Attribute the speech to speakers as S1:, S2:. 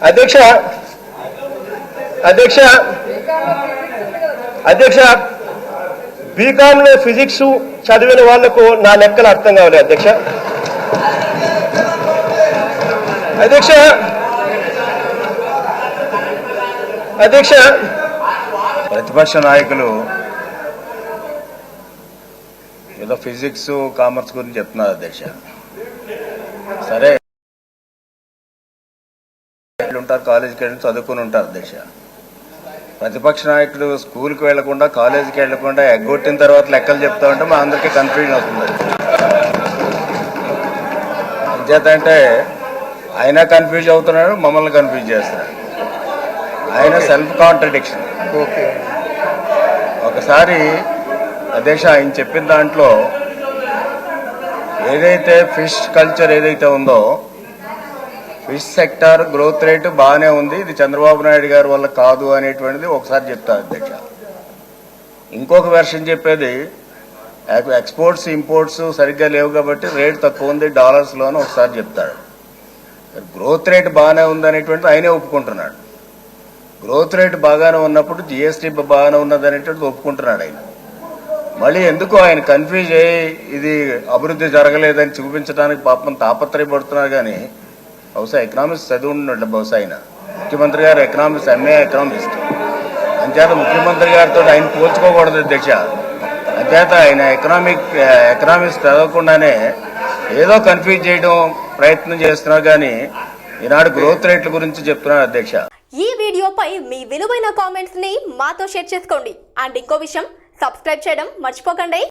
S1: అధ్యక్ష అధ్యక్ష అధ్యక్ష బీకాంలో ఫిజిక్స్ చదివిన వాళ్లకు నా లెక్కలు అర్థం కావాలి అధ్యక్ష. అధ్యక్ష అధ్యక్ష
S2: ప్రతిపక్ష నాయకులు ఏదో ఫిజిక్స్ కామర్స్ గురించి చెప్తున్నారు అధ్యక్ష. సరే ఉంటారు, కాలేజీకి వెళ్ళి చదువుకుని ఉంటారు అధ్యక్ష. ప్రతిపక్ష నాయకుడు స్కూల్కి వెళ్లకుండా కాలేజీకి వెళ్లకుండా ఎగ్గొట్టిన తర్వాత లెక్కలు చెప్తా ఉంటే మా అందరికీ కన్ఫ్యూజన్ అవుతుంది. అంచేతంటే ఆయన కన్ఫ్యూజ్ అవుతున్నాడు, మమ్మల్ని కన్ఫ్యూజ్ చేస్తున్నాడు. ఆయన సెల్ఫ్ కాంట్రడిక్షన్. ఒకసారి అధ్యక్ష ఆయన చెప్పిన దాంట్లో ఏదైతే ఫిష్ కల్చర్ ఏదైతే ఉందో, ఫిష్ సెక్టార్ గ్రోత్ రేటు బాగానే ఉంది, ఇది చంద్రబాబు నాయుడు గారి వల్ల కాదు అనేటువంటిది ఒకసారి చెప్తారు అధ్యక్ష. ఇంకొక వెర్షన్ చెప్పేది ఎక్స్పోర్ట్స్ ఇంపోర్ట్స్ సరిగ్గా లేవు కాబట్టి రేటు తక్కువ ఉంది డాలర్స్లోనూ ఒకసారి చెప్తాడు. గ్రోత్ రేట్ బాగానే ఉంది అనేటువంటిది ఆయనే ఒప్పుకుంటున్నాడు. గ్రోత్ రేట్ బాగానే ఉన్నప్పుడు జిఎస్టీ బాగానే ఉన్నది అనేటువంటిది ఒప్పుకుంటున్నాడు ఆయన. మళ్ళీ ఎందుకు ఆయన కన్ఫ్యూజ్ అయ్యి ఇది అభివృద్ధి జరగలేదని చూపించడానికి పాపం తాపత్రయపడుతున్నారు. కానీ బహుశా ఎకనామిక్స్ చదివి ఉన్నట్లు బహుశా ఆయన ముఖ్యమంత్రి గారు ఎకనామిక్స్ ఎంఏ ఎకనామిస్ట్. అంచేత ముఖ్యమంత్రి గారితో ఆయన పోల్చుకోకూడదు అధ్యక్ష. అంచేత ఆయన ఎకనామిక్స్ చదవకుండానే ఏదో కన్ఫ్యూజ్ చేయడం ప్రయత్నం చేస్తున్నారు. కానీ ఈనాడు గ్రోత్ రేట్ల గురించి చెప్తున్నారు అధ్యక్ష.
S3: ఈ వీడియోపై మీ విలువైన కామెంట్స్ ని మాతో షేర్ చేసుకోండి. అండ్ ఇంకో విషయం, సబ్స్క్రైబ్ చేయడం మర్చిపోకండి.